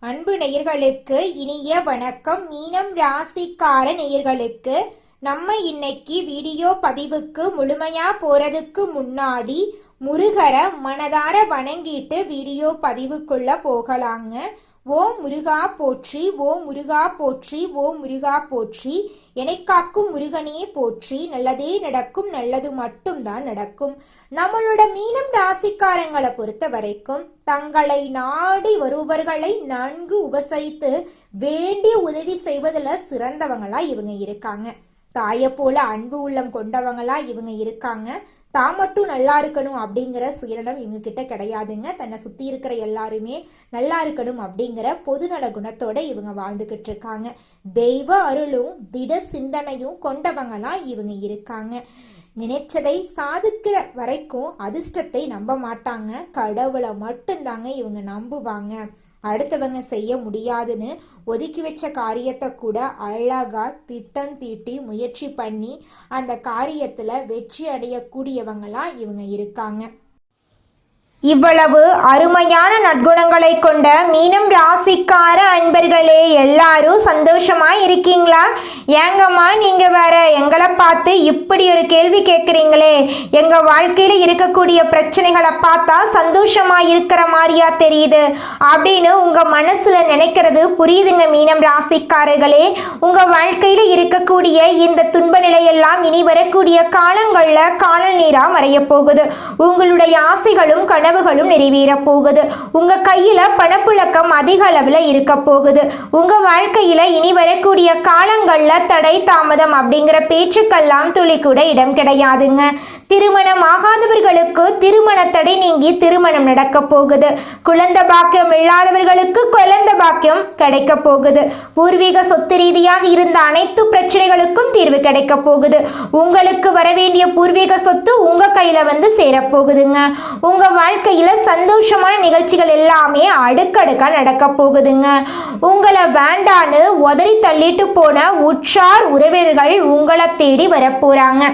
அன்பு நேயர்களுக்கு இனிய வணக்கம். மீனம் ராசிக்கார நேயர்களுக்கு நம்ம இன்னைக்கு வீடியோ பதிவுக்கு முழுமையா போறதுக்கு முன்னாடி முருகரை மனதார வணங்கிட்டு வீடியோ பதிவுக்குள்ள போகலாங்க. ஓம் முருகா போற்றி, ஓம் முருகா போற்றி, ஓம் முருகா போற்றி. காக்கும் முருகனே போற்றி. நல்லதே நடக்கும், நல்லது மட்டும்தான் நடக்கும். நம்மளோட மீனம் ராசிக்காரங்களை பொறுத்த வரைக்கும் தங்களை நாடி வருபவர்களை நன்கு உபசரித்து வேண்டிய உதவி செய்வதில் சிறந்தவங்களா இவங்க இருக்காங்க. தாயை போல அன்பு உள்ளம் கொண்டவங்களா இவங்க இருக்காங்க. தான் மட்டும் நல்லா இருக்கணும் அப்படிங்கிற சுயநலம் இவங்க கிட்ட கிடையாதுங்க. தன்னை சுத்தி இருக்கிற எல்லாருமே நல்லா இருக்கணும் அப்படிங்கிற பொதுநல குணத்தோட இவங்க வாழ்ந்துகிட்டு இருக்காங்க. தெய்வ அருளும் திட சிந்தனையும் கொண்டவங்களா இவங்க இருக்காங்க. நினைச்சதை சாதிக்கிற வரைக்கும் அதிர்ஷ்டத்தை நம்ப மாட்டாங்க. கடவுளை மட்டும்தாங்க இவங்க நம்புவாங்க. அடுத்தவங்க செய்ய முடியாதுன்னு ஒதுக்கி வச்ச காரியத்தை கூட அழகா திட்டம் தீட்டி முயற்சி பண்ணி அந்த காரியத்துல வெற்றி அடையக்கூடியவங்களா இவங்க இருக்காங்க. இவ்வளவு அருமையான நற்குணங்களை கொண்ட மீனம் ராசிக்கார அன்பர்களே, எல்லாரும் சந்தோஷமா இருக்கீங்களா? ஏங்கம்மா நீங்க வேற எங்களை பார்த்து இப்படி ஒரு கேள்வி கேட்குறீங்களே? எங்க வாழ்க்கையில இருக்கக்கூடிய பிரச்சனைகளை பார்த்தா சந்தோஷமா இருக்கிற மாதிரியா தெரியுது அப்படின்னு உங்க மனசுல நினைக்கிறது புரியுதுங்க. மீனம் ராசிக்காரர்களே, உங்க வாழ்க்கையில இருக்கக்கூடிய இந்த துன்ப நிலையெல்லாம் இனி வரக்கூடிய காலங்கள்ல காணல் நீரா மறைய போகுது. உங்களுடைய ஆசைகளும் கனவுகளும் நிறைவேற போகுது. உங்க கையில பணப்புழக்கம் அதிக அளவுல இருக்க போகுது. உங்க வாழ்க்கையில இனி வரக்கூடிய காலங்கள்ல தடை தாமதம் அப்படிங்கிற பேச்சுக்கெல்லாம் துளி கூட இடம் கிடையாதுங்க. திருமணம் ஆகாதவர்களுக்கு திருமண தடை நீங்கி திருமணம் நடக்க போகுது. குழந்தை பாக்கியம் இல்லாதவர்களுக்கு குழந்தை பாக்கியம் கிடைக்க போகுது. பூர்வீக சொத்து ரீதியாக இருந்த அனைத்து பிரச்சனைகளுக்கும் தீர்வு கிடைக்க போகுது. உங்களுக்கு வர வேண்டிய பூர்வீக சொத்து உங்க கையில வந்து சேரப்போகுதுங்க. உங்க வாழ்க்கையில சந்தோஷமான நிகழ்ச்சிகள் எல்லாமே அடுக்கடுக்கா நடக்க போகுதுங்க. உங்களை வேண்டான்னு உதறி தள்ளிட்டு போன உற்றார் உறவினர்கள் உங்களை தேடி வரப்போறாங்க.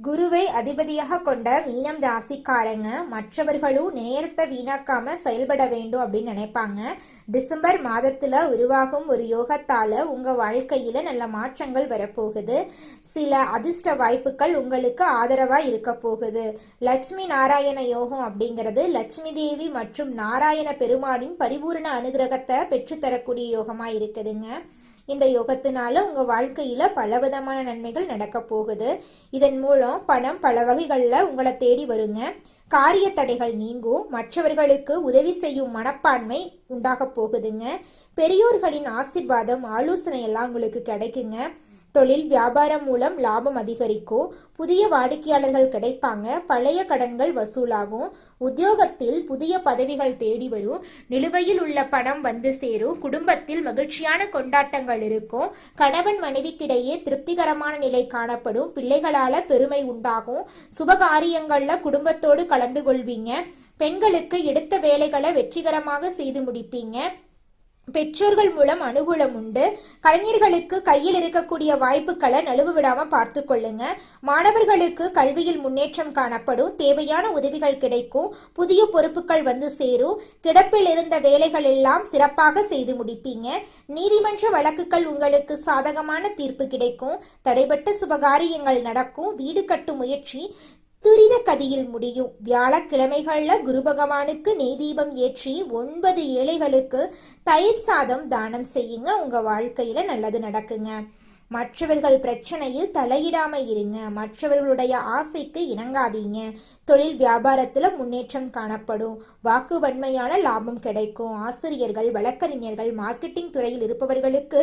குருவை அதிபதியாக கொண்ட மீனம் ராசிக்காரங்க மற்றவர்களும் நேரத்தை வீணாக்காம செயல்பட வேண்டும் அப்படின்னு நினைப்பாங்க. டிசம்பர் மாதத்துல உருவாகும் ஒரு யோகத்தால உங்க வாழ்க்கையில நல்ல மாற்றங்கள் வரப்போகுது. சில அதிர்ஷ்ட வாய்ப்புகள் உங்களுக்கு ஆதரவா இருக்க போகுது. லட்சுமி நாராயண யோகம் அப்படிங்கிறது லட்சுமி தேவி மற்றும் நாராயண பெருமானின் பரிபூர்ண அனுகிரகத்தை பெற்றுத்தரக்கூடிய யோகமா இருக்குதுங்க. இந்த யோகத்தினால உங்க வாழ்க்கையில பலவிதமான நன்மைகள் நடக்க போகுது. இதன் மூலம் பணம் பல வகைகள்ல உங்களை தேடி வருங்க. காரிய தடைகள் நீங்கும். மற்றவர்களுக்கு உதவி செய்யும் மனப்பான்மை உண்டாக போகுதுங்க. பெரியோர்களின் ஆசீர்வாதம் ஆலோசனை எல்லாம் உங்களுக்கு கிடைக்குங்க. தொழில் வியாபாரம் மூலம் லாபம் அதிகரிக்கும். புதிய வாடிக்கையாளர்கள் கிடைப்பாங்க. பழைய கடன்கள் வசூலாகும். உத்தியோகத்தில் புதிய பதவிகள் தேடி வரும். நிலுவையில் உள்ள பணம் வந்து சேரும். குடும்பத்தில் மகிழ்ச்சியான கொண்டாட்டங்கள் இருக்கும். கணவன் மனைவிக்கிடையே திருப்திகரமான நிலை காணப்படும். பிள்ளைகளால பெருமை உண்டாகும். சுபகாரியங்கள்ல குடும்பத்தோடு கலந்து கொள்வீங்க. பெண்களுக்கு எடுத்த வேலைகளை வெற்றிகரமாக செய்து முடிப்பீங்க. பெற்றோர்கள் மூலம் அனுகூலம் உண்டு. கலைஞர்களுக்கு கையில் இருக்கக்கூடிய வாய்ப்புகளை நழுவு விடாம பார்த்து கொள்ளுங்க. மாணவர்களுக்கு கல்வியில் முன்னேற்றம் காணப்படும். தேவையான உதவிகள் கிடைக்கும். புதிய பொறுப்புகள் வந்து சேரும். கிடப்பில் இருந்த வேலைகள் எல்லாம் சிறப்பாக செய்து முடிப்பீங்க. நீதிமன்ற வழக்குகள் உங்களுக்கு சாதகமான தீர்ப்பு கிடைக்கும். தடைபட்ட சுபகாரியங்கள் நடக்கும். வீடு கட்டும் முயற்சி துரித கதியில் முடியும். வியாழக்கிழமைகள்ல குரு பகவானுக்கு நெய் தீபம் ஏற்றி 9 ஏழைகளுக்கு தயிர் சாதம் தானம் செய்யுங்க. உங்க வாழ்க்கையில நல்லது நடக்குங்க. மற்றவர்கள் பிரச்சனையில் தலையிடாம இருங்க. மற்றவர்களுடைய ஆசைக்கு இணங்காதீங்க. தொழில் வியாபாரத்துல முன்னேற்றம் காணப்படும். வாக்கு வன்மையான லாபம் கிடைக்கும். ஆசிரியர்கள், வழக்கறிஞர்கள், மார்க்கெட்டிங் துறையில் இருப்பவர்களுக்கு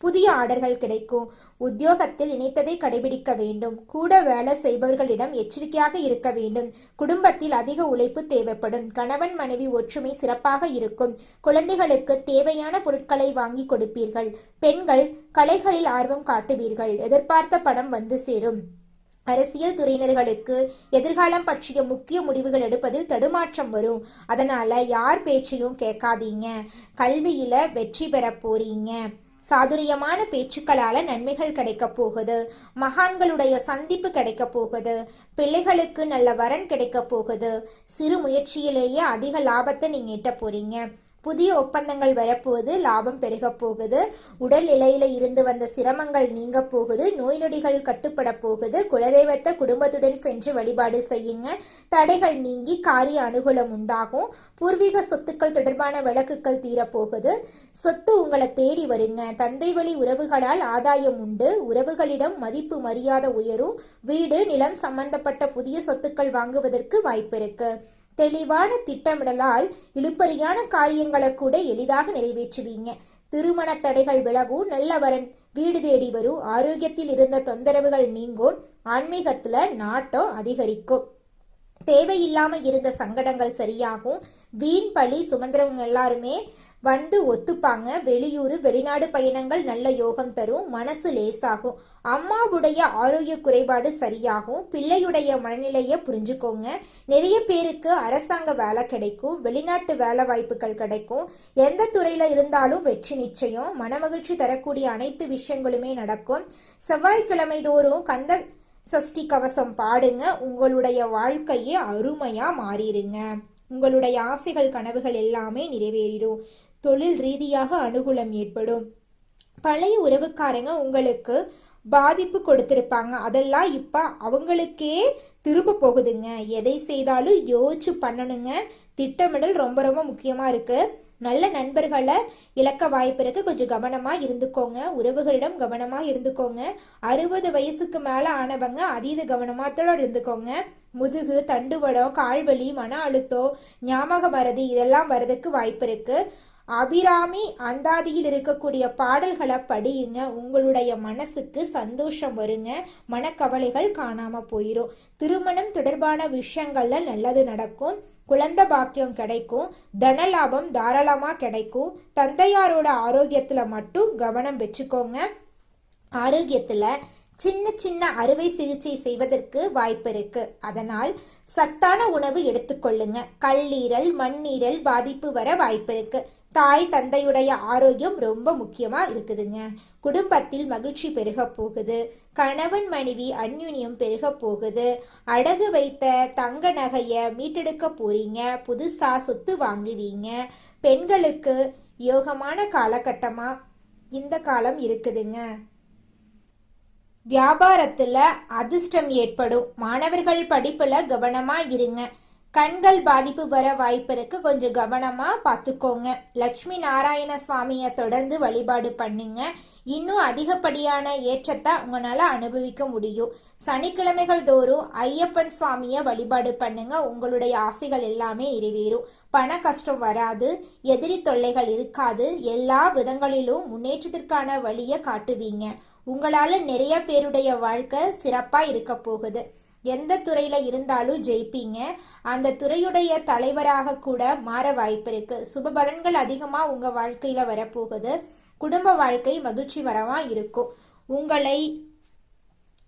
புதிய ஆர்டர்கள் கிடைக்கும். உத்தியோகத்தில் நினைத்ததை கடைபிடிக்க வேண்டும். கூட வேலை செய்பவர்களிடம் எச்சரிக்கையாக இருக்க வேண்டும். குடும்பத்தில் அதிக உழைப்பு தேவைப்படும். கணவன் மனைவி ஒற்றுமை சிறப்பாக இருக்கும். குழந்தைகளுக்கு தேவையான பொருட்களை வாங்கி கொடுப்பீர்கள். பெண்கள் கலைகளில் ஆர்வம் காட்டுவீர்கள். எதிர்பார்த்த பணம் வந்து சேரும். அரசியல் துறையினர்களுக்கு எதிர்காலம் பற்றிய முக்கிய முடிவுகள் எடுப்பதில் தடுமாற்றம் வரும். அதனால யார் பேச்சையும் கேட்காதீங்க. கல்வியில வெற்றி பெற போறீங்க. சாதுரியமான பேச்சுக்களால நன்மைகள் கிடைக்க போகுது. மகான்களுடைய சந்திப்பு கிடைக்க போகுது. பிள்ளைகளுக்கு நல்ல வரன் கிடைக்க போகுது. சிறு முயற்சியிலேயே அதிக லாபத்தை நீங்க ஈட்ட போறீங்க. புதிய ஒப்பந்தங்கள் வரப்போகுது, லாபம் பெருக போகுது, உடல் நிலையில இருந்து வந்த சிரமங்கள் நீங்க போகுது, நோய் நொடிகள் கட்டுப்பட போகுது. குலதெய்வத்தை குடும்பத்துடன் சென்று வழிபாடு செய்யுங்க. தடைகள் நீங்கி காரிய அனுகூலம் உண்டாகும். பூர்வீக சொத்துக்கள் தொடர்பான வழக்குகள் தீரப்போகுது. சொத்து உங்களை தேடி வருங்க. தந்தை வழி உறவுகளால் ஆதாயம் உண்டு. உறவுகளிடம் மதிப்பு மரியாதை உயரும். வீடு நிலம் சம்பந்தப்பட்ட புதிய சொத்துக்கள் வாங்குவதற்கு வாய்ப்பு இருக்கு. தெளிவான திட்டமிடலால் இழுபறியான காரியங்களை கூட எளிதாக நிறைவேற்றுவீங்க. திருமண தடைகள் விலகும். நல்ல வரன் வீடு தேடி வரும். ஆரோக்கியத்தில் இருந்த தொந்தரவுகள் நீங்கும். ஆன்மீகத்துல நாட்டம் அதிகரிக்கும். தேவையில்லாம இருந்த சங்கடங்கள் சரியாகும். வீண் பழி சுமந்திரவங்க எல்லாருமே வந்து ஒத்துப்பாங்க. வெளியூர் வெளிநாடு பயணங்கள் நல்ல யோகம் தரும். மனசு லேசாகும். அம்மாவுடைய ஆரோக்கிய குறைபாடு சரியாகும். பிள்ளையுடைய மனநிலையை புரிஞ்சுக்கோங்க. நிறைய பேருக்கு அரசாங்க வேலை கிடைக்கும். வெளிநாட்டு வேலை வாய்ப்புகள் கிடைக்கும். எந்த துறையில இருந்தாலும் வெற்றி நிச்சயம். மனமகிழ்ச்சி தரக்கூடிய அனைத்து விஷயங்களுமே நடக்கும். செவ்வாய்க்கிழமை தோறும் கந்த சஷ்டி கவசம் பாடுங்க. உங்களுடைய வாழ்க்கையே அருமையா மாறிடுங்க. உங்களுடைய ஆசைகள் கனவுகள் எல்லாமே நிறைவேறிடும். தொழில் ரீதியாக அனுகூலம் ஏற்படும். பழைய உறவுக்காரங்க உங்களுக்கு பாதிப்பு கொடுத்திருப்பாங்க. அதெல்லாம் இப்ப அவங்களுக்கே திரும்ப போகுதுங்க. எதை செய்தாலும் யோசிச்சு பண்ணணுங்க. திட்டமிடல் ரொம்ப ரொம்ப முக்கியமா இருக்கு. நல்ல நண்பர்களை இழக்க வாய்ப்பு இருக்கு. கொஞ்சம் கவனமா இருந்துக்கோங்க. உறவுகளிடம் கவனமா இருந்துக்கோங்க. 60 வயசுக்கு மேல ஆனவங்க அதீத கவனமாத்தோட இருந்துக்கோங்க. முதுகு தண்டுவடம் கால்வலி மன அழுத்தம் ஞாபக மறதி இதெல்லாம் வர்றதுக்கு வாய்ப்பு இருக்கு. அபிராமி அந்தாதியில் இருக்கக்கூடிய பாடல்களை படியுங்க. உங்களுடைய மனசுக்கு சந்தோஷம் வருங்க. மனக்கவலைகள் காணாம போயிடும். திருமணம் தொடர்பான விஷயங்கள்ல நல்லது நடக்கும். குழந்தை பாக்கியம் கிடைக்கும். தனலாபம் தாராளமா கிடைக்கும். தந்தையாரோட ஆரோக்கியத்துல மட்டும் கவனம் வச்சுக்கோங்க. ஆரோக்கியத்துல சின்ன சின்ன அறுவை சிகிச்சை செய்வதற்கு வாய்ப்பு இருக்கு. அதனால் சத்தான உணவு எடுத்துக்கொள்ளுங்க. கல்லீரல் மண்ணீரல் பாதிப்பு வர வாய்ப்பு இருக்கு. தாய் தந்தையுடைய ஆரோக்கியம் ரொம்ப முக்கியமா இருக்குதுங்க. குடும்பத்தில் மகிழ்ச்சி பெருக போகுது. கணவன் மனைவி அந்யுன்யம் பெருக போகுது. அடகு வைத்த தங்க நகைய மீட்டெடுக்க போறீங்க. புதுசா சொத்து வாங்குவீங்க. பெண்களுக்கு யோகமான காலகட்டமா இந்த காலம் இருக்குதுங்க. வியாபாரத்துல அதிர்ஷ்டம் ஏற்படும். மாணவர்கள் படிப்புல கவனமா இருங்க. கண்கள் பாதிப்பு வர வாய்ப்பு இருக்கு. கொஞ்சம் கவனமா பார்த்துக்கோங்க. லட்சுமி நாராயண சுவாமியை தொடர்ந்து வழிபாடு பண்ணுங்க. இன்னும் அதிகப்படியான ஏற்றத்தை உங்களால அனுபவிக்க முடியும். சனிக்கிழமைகள் தோறும் ஐயப்பன் சுவாமியை வழிபாடு பண்ணுங்க. உங்களுடைய ஆசைகள் எல்லாமே நிறைவேறும். பண கஷ்டம் வராது. எதிரி தொல்லைகள் இருக்காது. எல்லா விதங்களிலும் முன்னேற்றத்திற்கான வழியை காட்டுவீங்க. உங்களால நிறைய பேருடைய வாழ்க்கை சிறப்பா இருக்க போகுது. எந்த துறையில இருந்தாலும் ஜெயிப்பீங்க. அந்த துறையுடைய தலைவராக கூட மாற வாய்ப்பு இருக்கு. சுப பலன்கள் அதிகமா உங்க வாழ்க்கையில வரப்போகுது. குடும்ப வாழ்க்கை மகிழ்ச்சி வரவா இருக்கும். உங்களை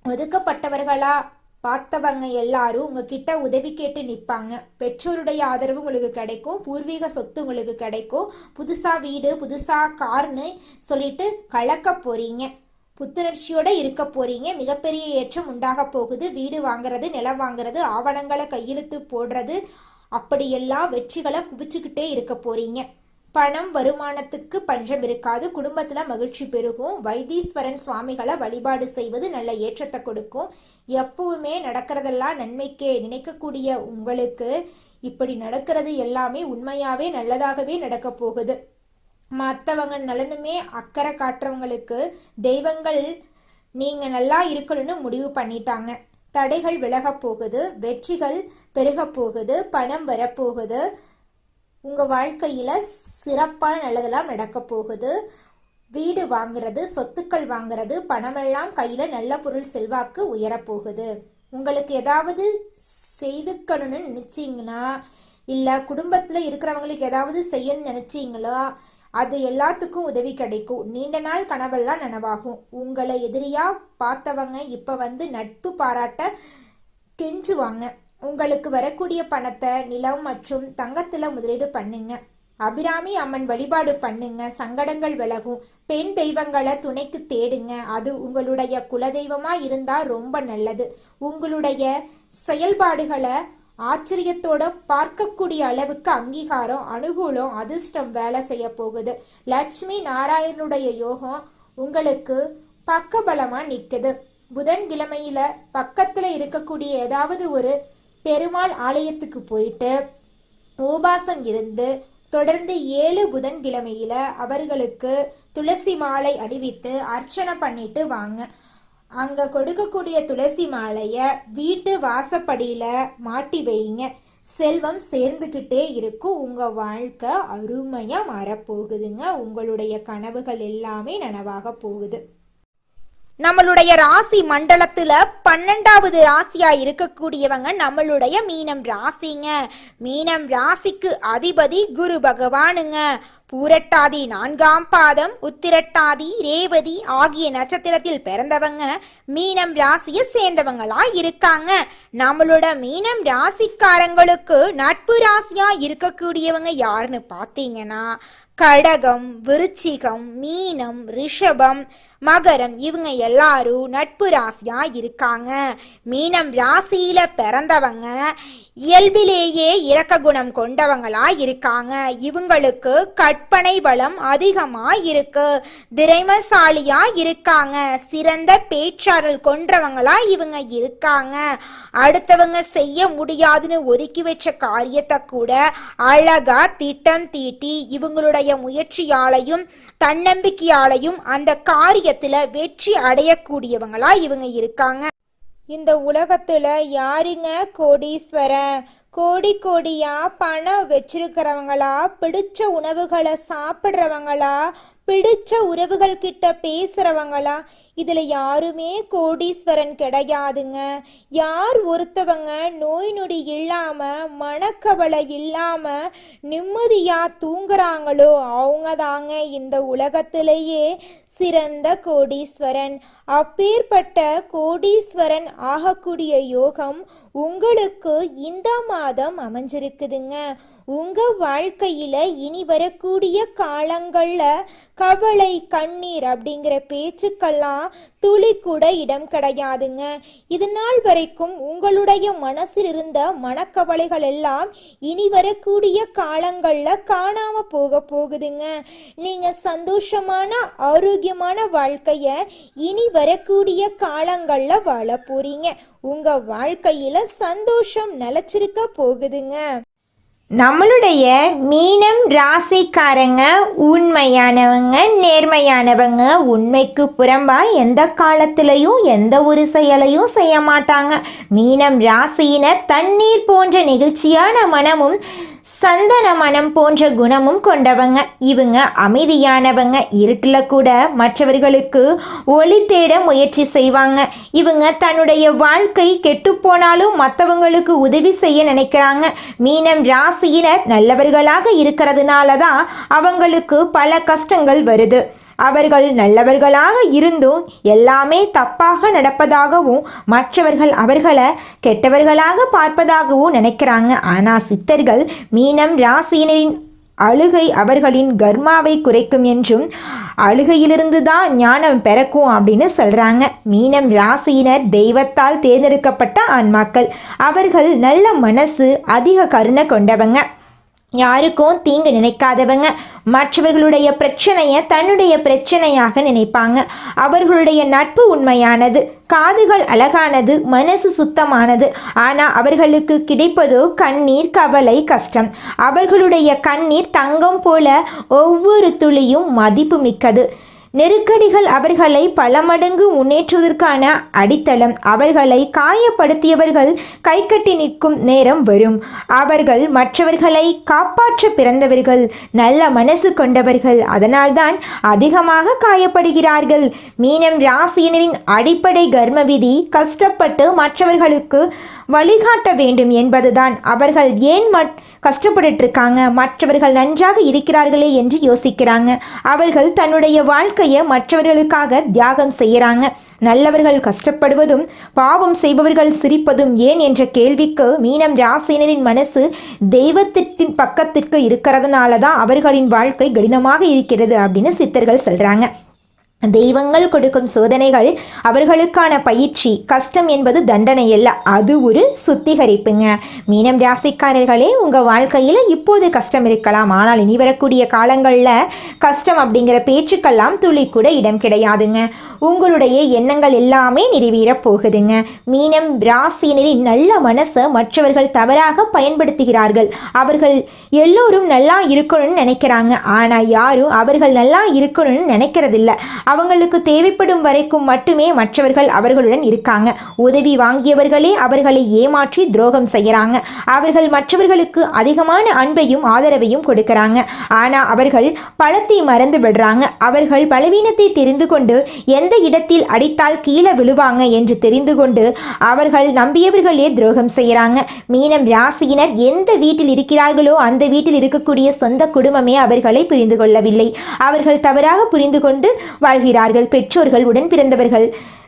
ஒதுக்கப்பட்டவர்களா பார்த்தவங்க எல்லாரும் உங்ககிட்ட உதவி கேட்டு நிற்பாங்க. பெற்றோருடைய ஆதரவு உங்களுக்கு கிடைக்கும். பூர்வீக சொத்து உங்களுக்கு கிடைக்கும். புதுசா வீடு புதுசா கார்னு சொல்லிட்டு கலக்க போறீங்க. புத்துணர்ச்சியோட இருக்க போறீங்க. மிகப்பெரிய ஏற்றம் உண்டாக போகுது. வீடு வாங்குறது நிலம் வாங்குறது ஆவணங்களை கையெழுத்து போடுறது அப்படியெல்லாம் வெற்றிகளை குவிச்சுக்கிட்டே இருக்க போறீங்க. பணம் வருமானத்துக்கு பஞ்சம் இருக்காது. குடும்பத்துல மகிழ்ச்சி பெருகும். வைத்தீஸ்வரன் சுவாமிகளை வழிபாடு செய்வது நல்ல ஏற்றத்தை கொடுக்கும். எப்பவுமே நடக்கிறதெல்லாம் நன்மைக்கே நினைக்கக்கூடிய உங்களுக்கு இப்படி நடக்கிறது எல்லாமே உண்மையாவே நல்லதாகவே நடக்க போகுது. மற்றவங்க நலனுமே அக்கறை காட்டுறவங்களுக்கு தெய்வங்கள் நீங்க நல்லா இருக்கணும்னு முடிவு பண்ணிட்டாங்க. தடைகள் விலக போகுது. வெற்றிகள் பெருக போகுது. பணம் வரப்போகுது. உங்க வாழ்க்கையில சிறப்பான நல்லதெல்லாம் நடக்க போகுது. வீடு வாங்குறது சொத்துக்கள் வாங்குறது பணமெல்லாம் கையில நல்ல பொருள் செல்வாக்கு உயரப்போகுது. உங்களுக்கு ஏதாவது செய்துக்கணும்னு நினைச்சீங்கன்னா இல்ல குடும்பத்துல இருக்கிறவங்களுக்கு ஏதாவது செய்யணும்னு நினைச்சீங்களா அது எல்லாத்துக்கும் உதவி கிடைக்கும். நீண்ட நாள் கனவெல்லாம் நனவாகும். உங்களை எதிரியா பார்த்தவங்க இப்ப வந்து நட்பு பாராட்ட கெஞ்சுவாங்க. உங்களுக்கு வரக்கூடிய பணத்தை நிலம் மற்றும் தங்கத்துல முதலீடு பண்ணுங்க. அபிராமி அம்மன் வழிபாடு பண்ணுங்க. சங்கடங்கள் விலகும். பெண் தெய்வங்களை துணைக்கு தேடுங்க. அது உங்களுடைய குலதெய்வமா இருந்தா ரொம்ப நல்லது. உங்களுடைய செயல்பாடுகளை ஆச்சரியத்தோட பார்க்கக்கூடிய அளவுக்கு அங்கீகாரம், அனுகூலம், அதிர்ஷ்டம் வேலை செய்ய போகுது. லட்சுமி நாராயணனுடைய யோகம் உங்களுக்கு பக்கபலமா நிக்குது. புதன்கிழமையில பக்கத்துல இருக்கக்கூடிய ஏதாவது ஒரு பெருமாள் ஆலயத்துக்கு போயிட்டு உபாசம் இருந்து தொடர்ந்து 7 புதன்கிழமையில அவர்களுக்கு துளசி மாலை அணிவித்து அர்ச்சனை பண்ணிட்டு வாங்க. அங்க கொடுக்கக்கூடிய துளசி மாலைய வீட்டு வாசப்படியில மாட்டி வைங்க. செல்வம் சேர்ந்துக்கிட்டே இருக்கும். உங்க வாழ்க்கை அருமையா மாறப்போகுதுங்க. உங்களுடைய கனவுகள் எல்லாமே நனவாக போகுது. நம்மளுடைய ராசி மண்டலத்துல 12வது ராசியா இருக்கக்கூடியவங்க நம்மளுடைய மீனம் ராசிங்க. மீனம் ராசிக்கு அதிபதி குரு பகவானுங்க. பூரட்டாதி 4ஆம் பாதம், உத்திரட்டாதி, ரேவதி ஆகிய நட்சத்திரத்தில் பிறந்தவங்க மீனம் ராசியை சேர்ந்தவங்களா இருக்காங்க. நம்மளோட மீனம் ராசிக்காரங்களுக்கு நட்பு ராசியா இருக்கக்கூடியவங்க யாருன்னு பாத்தீங்கன்னா கடகம், விருச்சிகம், மீனம், ரிஷபம், மகரம் இவங்க எல்லாரும் நட்பு ராசியா இருக்காங்க. மீனம் ராசியில பிறந்தவங்க இயல்பிலேயே இரக்க குணம் கொண்டவங்களா இருக்காங்க. இவங்களுக்கு கற்பனை பலம் அதிகமா இருக்கு. திறமைசாலியா இருக்காங்க. சிறந்த பேச்சாற்றல் கொண்டவங்களா இவங்க இருக்காங்க. அடுத்தவங்க செய்ய முடியாதுன்னு ஒதுக்கி வச்ச காரியத்தை கூட அழகா திட்டம் தீட்டி இவங்களுடைய முயற்சியாலையும் தன்னம்பிக்கையாலையும் அந்த காரியத்துல வெற்றி அடையக்கூடியவங்களா இவங்க இருக்காங்க. இந்த உலகத்துல யாருங்க கோடீஸ்வரன்? கோடி கோடியா பணம் வச்சிருக்கிறவங்களா, பிடிச்ச உணவுகளை சாப்பிட்றவங்களா, பிடிச்ச உறவுகள் கிட்ட பேசுறவங்களா? இதுல யாருமே கோடீஸ்வரன் கிடையாதுங்க. யார் ஒருத்தவங்க நோய் நொடி இல்லாம மனக்கவலை இல்லாம நிம்மதியா தூங்குறாங்களோ அவங்க தாங்க இந்த உலகத்திலேயே சிறந்த கோடீஸ்வரன். அப்பேற்பட்ட கோடீஸ்வரன் ஆகக்கூடிய யோகம் உங்களுக்கு இந்த மாதம் அமைஞ்சிருக்குதுங்க. உங்க வாழ்க்கையில இனி வரக்கூடிய காலங்கள்ல கவலை, கண்ணீர் அப்படிங்கிற பேச்சுக்கெல்லாம் துளி கூட இடம் கிடையாதுங்க. இது நாள் வரைக்கும் உங்களுடைய மனசில் இருந்த மனக்கவலைகள் எல்லாம் இனி வரக்கூடிய காலங்கள்ல காணாம போகுதுங்க. நீங்க சந்தோஷமான ஆரோக்கியமான வாழ்க்கைய இனி வரக்கூடிய காலங்கள்ல வாழ போறீங்க. உங்க வாழ்க்கையில சந்தோஷம் நிலைச்சிருக்க போகுதுங்க. நம்மளுடைய மீனம் ராசிக்காரங்க உண்மையானவங்க, நேர்மையானவங்க. உண்மைக்கு புறம்பா எந்த காலத்திலையும் எந்த ஒரு செயலையும் செய்ய மாட்டாங்க. மீனம் ராசியினர் தண்ணீர் போன்ற நெகிழ்ச்சியான மனமும் சந்தன மனம் போன்ற குணமும் கொண்டவங்க. இவங்க அமைதியானவங்க. இருட்டில் கூட மற்றவர்களுக்கு ஒளி தேட முயற்சி செய்வாங்க. இவங்க தன்னுடைய வாழ்க்கை கெட்டுப்போனாலும் மற்றவங்களுக்கு உதவி செய்ய நினைக்கிறாங்க. மீனம் ராசியினர் நல்லவர்களாக இருக்கிறதுனால தான் அவங்களுக்கு பல கஷ்டங்கள் வருது. அவர்கள் நல்லவர்களாக இருந்தும் எல்லாமே தப்பாக நடப்பதாகவும் மற்றவர்கள் அவர்களை கெட்டவர்களாக பார்ப்பதாகவும் நினைக்கிறாங்க. ஆனால் சித்தர்கள் மீனம் ராசியினரின் அழுகை அவர்களின் கர்மாவை குறைக்கும் என்றும் அழுகையிலிருந்து தான் ஞானம் பிறக்கும் அப்படின்னு சொல்கிறாங்க. மீனம் ராசியினர் தெய்வத்தால் தேர்ந்தெடுக்கப்பட்ட ஆன்மாக்கள். அவர்கள் நல்ல மனசு, அதிக கருணை கொண்டவங்க. யாருக்கும் தீங்கு நினைக்காதவங்க. மற்றவர்களுடைய பிரச்சனையை தன்னுடைய பிரச்சனையாக நினைப்பாங்க. அவர்களுடைய நட்பு உண்மையானது, காதுகள் அழகானது, மனசு சுத்தமானது. ஆனால் அவர்களுக்கு கிடைப்பதோ கண்ணீர், கவலை, கஷ்டம். அவர்களுடைய கண்ணீர் தங்கம் போல ஒவ்வொரு துளியும் மதிப்பு மிக்கது. நெருக்கடிகள் அவர்களை பல மடங்கு முன்னேற்றுவதற்கான அடித்தளம். அவர்களை காயப்படுத்தியவர்கள் கைகட்டி நிற்கும் நேரம் வரும். அவர்கள் மற்றவர்களை காப்பாற்ற பிறந்தவர்கள், நல்ல மனசு கொண்டவர்கள். அதனால்தான் அதிகமாக காயப்படுகிறார்கள். மீனம் ராசியினரின் அடிப்படை கர்ம விதி கஷ்டப்பட்டு மற்றவர்களுக்கு வழிகாட்ட வேண்டும் என்பதுதான். அவர்கள் ஏன் கஷ்டப்பட்டு இருக்காங்க, மற்றவர்கள் நன்றாக இருக்கிறார்களே என்று யோசிக்கிறாங்க. அவர்கள் தன்னுடைய வாழ்க்கையை மற்றவர்களுக்காக தியாகம் செய்யறாங்க. நல்லவர்கள் கஷ்டப்படுவதும் பாவம் செய்பவர்கள் சிரிப்பதும் ஏன் என்ற கேள்விக்கு மீனம் ராசியினரின் மனசு தெய்வத்தின் பக்கத்திற்கு இருக்கிறதுனால தான் அவர்களின் வாழ்க்கை கடினமாக இருக்கிறது அப்படின்னு சித்தர்கள் சொல்றாங்க. தெய்வங்கள் கொடுக்கும் சோதனைகள் அவர்களுக்கான பயிற்சி. கஷ்டம் என்பது தண்டனை அல்ல, அது ஒரு சுத்திகரிப்புங்க. மீனம் ராசிக்காரர்களே, உங்கள் வாழ்க்கையில் இப்போது கஷ்டம் இருக்கலாம், ஆனால் இனி வரக்கூடிய காலங்களில் கஷ்டம் அப்படிங்கிற பேச்சுக்கெல்லாம் துளி கூட இடம் கிடையாதுங்க. உங்களுடைய எண்ணங்கள் எல்லாமே நிறைவேறப் போகுதுங்க. மீனம் ராசியினரின் நல்ல மனசை மற்றவர்கள் தவறாக பயன்படுத்துகிறார்கள். அவர்கள் எல்லோரும் நல்லா இருக்கணும்னு நினைக்கிறாங்க, ஆனால் யாரும் அவர்கள் நல்லா இருக்கணும்னு நினைக்கிறதில்ல. அவங்களுக்கு தேவைப்படும் வரைக்கும் மட்டுமே மற்றவர்கள் அவர்களுடன் இருக்காங்க. உதவி வாங்கியவர்களே அவர்களை ஏமாற்றி துரோகம் செய்யறாங்க. அவர்கள் மற்றவர்களுக்கு அதிகமான அன்பையும் ஆதரவையும் கொடுக்கறாங்க. ஆனால் அவர்கள் பலத்தை மறந்து விடுறாங்க. அவர்கள் பலவீனத்தை தெரிந்து கொண்டு எந்த இடத்தில் அடித்தால் கீழே விழுவாங்க என்று தெரிந்து கொண்டு அவர்கள் நம்பியவர்களே துரோகம் செய்யறாங்க. மீனம் ராசியினர் எந்த வீட்டில் இருக்கிறார்களோ அந்த வீட்டில் இருக்கக்கூடிய சொந்த குடும்பமே அவர்களை புரிந்து கொள்ளவில்லை. அவர்கள் தவறாக புரிந்து கொண்டு வாழ்கிறார்கள். பெற்றோர்கள், உடன் பிறந்தவர்கள்,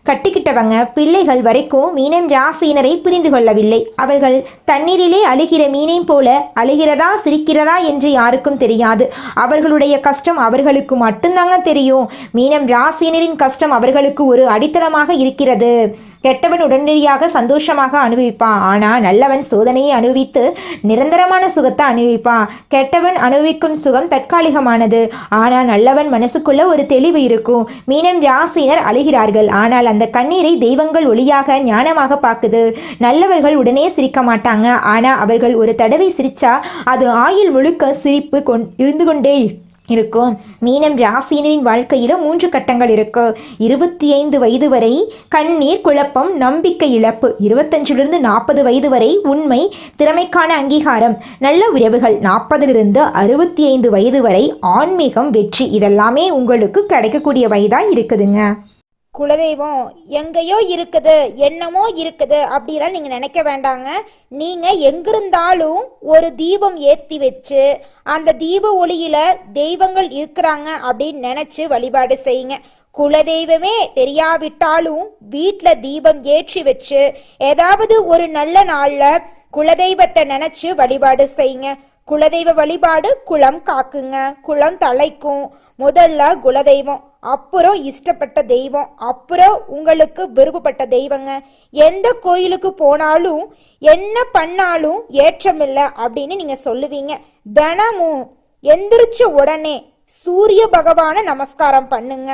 கட்டிக்கிட்டவங்க, பிள்ளைகள் வரைக்கும் மீனம் ராசியினரை புரிந்து கொள்ளவில்லை. அவர்கள் தண்ணீரிலே அழுகிற மீனை போல அழுகிறதா சிரிக்கிறதா என்று யாருக்கும் தெரியாது. அவர்களுடைய கஷ்டம் அவர்களுக்கு மட்டும்தாங்க தெரியும். மீனம் ராசியினரின் கஷ்டம் அவர்களுக்கு ஒரு அடித்தளமாக இருக்கிறது. கெட்டவன் உடனடியாக சந்தோஷமாக அனுபவிப்பான், ஆனால் நல்லவன் சோதனையை அனுபவித்து நிரந்தரமான சுகத்தை அனுபவிப்பான். கெட்டவன் அனுபவிக்கும் சுகம் தற்காலிகமானது, ஆனால் நல்லவன் மனசுக்குள்ள ஒரு தெளிவு இருக்கும். மீனம் ராசியினர் அழுகிறார்கள், ஆனால் அந்த கண்ணீரை தெய்வங்கள் ஒளியாக ஞானமாக பார்க்குது. நல்லவர்கள் உடனே சிரிக்க மாட்டாங்க, ஆனால் அவர்கள் ஒரு தடவை சிரிச்சா அது ஆயுள் முழுக்க சிரிப்பு இருந்து கொண்டே இருக்கும். மீனம் ராசியினரின் வாழ்க்கையில் 3 கட்டங்கள் இருக்கு. 25 வயது வரை கண்ணீர், குழப்பம், நம்பிக்கை இழப்பு. 25லிருந்து 40 வயது வரை உண்மை, திறமைக்கான அங்கீகாரம், நல்ல உறவுகள். 40லிருந்து 65 வயது வரை ஆன்மீகம், வெற்றி. இதெல்லாமே உங்களுக்கு கிடைக்கக்கூடிய வயதாக இருக்குதுங்க. குலதெய்வம் எங்கேயோ இருக்குது, என்னமோ இருக்குது அப்படிலாம் நீங்கள் நினைக்க வேண்டாங்க. நீங்கள் எங்கிருந்தாலும் ஒரு தீபம் ஏற்றி வச்சு அந்த தீப ஒளியில் தெய்வங்கள் இருக்கிறாங்க அப்படின்னு நினச்சி வழிபாடு செய்யுங்க. குலதெய்வமே தெரியாவிட்டாலும் வீட்டில் தீபம் ஏற்றி வச்சு ஏதாவது ஒரு நல்ல நாளில் குலதெய்வத்தை நினச்சி வழிபாடு செய்யுங்க. குலதெய்வ வழிபாடு குலம் காக்குங்க, குலம் தலைக்கும். முதல்ல குலதெய்வம், அப்புறம் இஷ்டப்பட்ட தெய்வம், அப்புறம் உங்களுக்கு விருப்பப்பட்ட தெய்வங்க. எந்த கோயிலுக்கு போனாலும் என்ன பண்ணாலும் ஏற்றமில்லை அப்படின்னு நீங்க சொல்லுவீங்க. தினமும் எந்திரிச்ச உடனே சூரிய பகவானை நமஸ்காரம் பண்ணுங்க.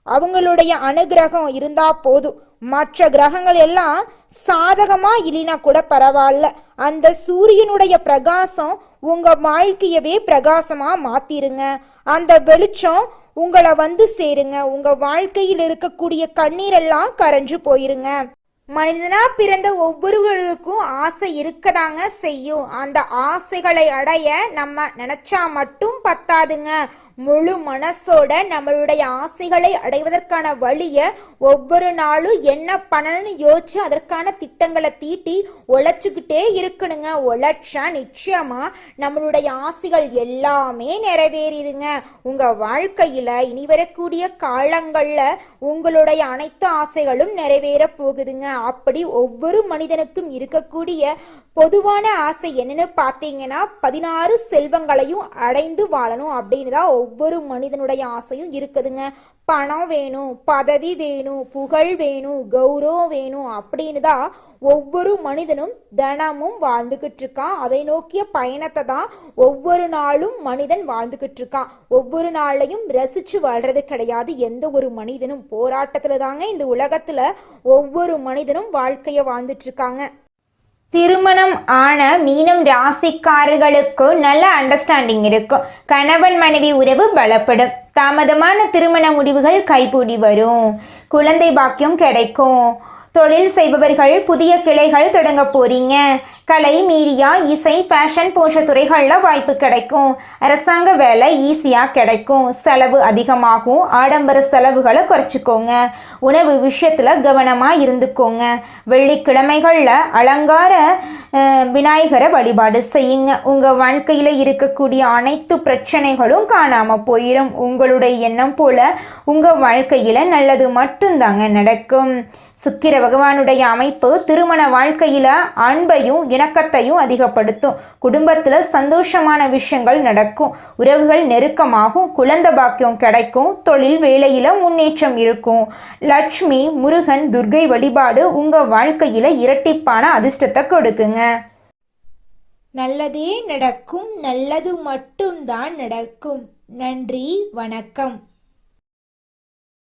அவங்களுடைய அனுகிரகம் இருந்தா போதும். மற்ற கிரகங்கள் எல்லாம் சாதகமா இல்லைனா கூட பரவாயில்ல, அந்த சூரியனுடைய பிரகாசம் உங்க வாழ்க்கையவே பிரகாசமா மாத்திருங்க. அந்த வெளிச்சம் உங்களை வந்து சேருங்க. உங்க வாழ்க்கையில் இருக்கக்கூடிய கண்ணீரெல்லாம் கரைஞ்சு போயிருங்க. மனிதனா பிறந்த ஒவ்வொருவருக்கும் ஆசை இருக்கதாங்க செய்யும். அந்த ஆசைகளை அடைய நம்ம நினைச்சா மட்டும் பத்தாதுங்க. முழு மனசோட நம்மளுடைய ஆசைகளை அடைவதற்கான வழியை ஒவ்வொரு நாளும் என்ன பண்ணணும்னு யோசிச்சு அதற்கான திட்டங்களை தீட்டி உழைச்சிக்கிட்டே இருக்கணுங்க. உழைச்சா நிச்சயமா நம்மளுடைய ஆசைகள் எல்லாமே நிறைவேறிடுங்க. உங்க வாழ்க்கையில இனி வரக்கூடிய காலங்கள்ல உங்களுடைய அனைத்து ஆசைகளும் நிறைவேற போகுதுங்க. அப்படி ஒவ்வொரு மனிதனுக்கும் இருக்கக்கூடிய பொதுவான ஆசை என்னன்னு பார்த்தீங்கன்னா 16 செல்வங்களையும் அடைந்து வாழணும் அப்படின்னு தான் ஒவ்வொரு மனிதனுடைய ஆசையும் இருக்குதுங்க. பணம் வேணும், பதவி வேணும், புகழ் வேணும், கௌரவம் வேணும் அப்படின்னு தான் ஒவ்வொரு மனிதனும் தினமும் வாழ்ந்துகிட்டு இருக்கான். அதை நோக்கிய பயணத்தை தான் ஒவ்வொரு நாளும் மனிதன் வாழ்ந்துகிட்டு இருக்கான். ஒவ்வொரு நாளையும் ரசிச்சு வாழ்றது கிடையாது எந்த ஒரு மனிதனும். போராட்டத்துல தாங்க இந்த உலகத்துல ஒவ்வொரு மனிதனும் வாழ்க்கைய வாழ்ந்துட்டு இருக்காங்க. திருமணம் ஆன மீனம் ராசிக்காரர்களுக்கு நல்ல அண்டர்ஸ்டாண்டிங் இருக்கும். கணவன் மனைவி உறவு பலப்படும். தாமதமான திருமண முடிவுகள் கைகூடி வரும். குழந்தை பாக்கியம் கிடைக்கும். தொழில் செய்பவர்கள் புதிய கிளைகள் தொடங்க போறீங்க. கலை, மீடியா, இசை, ஃபேஷன் போன்ற துறைகளில் வாய்ப்பு கிடைக்கும். அரசாங்க வேலை ஈஸியாக கிடைக்கும். செலவு அதிகமாகும். ஆடம்பர செலவுகளை குறைச்சிக்கோங்க. உணவு விஷயத்தில் கவனமாக இருந்துக்கோங்க. வெள்ளிக்கிழமைகளில் அலங்கார விநாயகரை வழிபாடு செய்யுங்க. உங்கள் வாழ்க்கையில் இருக்கக்கூடிய அனைத்து பிரச்சனைகளும் காணாமல் போயிடும். உங்களுடைய எண்ணம் போல உங்கள் வாழ்க்கையில் நல்லது மட்டும்தாங்க நடக்கும். சுக்கிர பகவானுடைய அமைப்பு திருமண வாழ்க்கையில அன்பையும் இணக்கத்தையும் அதிகப்படுத்தும். குடும்பத்துல சந்தோஷமான விஷயங்கள் நடக்கும். உறவுகள் நெருக்கமாகும். குழந்தை பாக்கியம் கிடைக்கும். தொழில் வேலையில முன்னேற்றம் இருக்கும். லட்சுமி, முருகன், துர்கை வழிபாடு உங்க வாழ்க்கையில இரட்டிப்பான அதிர்ஷ்டத்தை கொடுக்குங்க. நல்லதே நடக்கும். நல்லது மட்டும்தான் நடக்கும். நன்றி, வணக்கம்.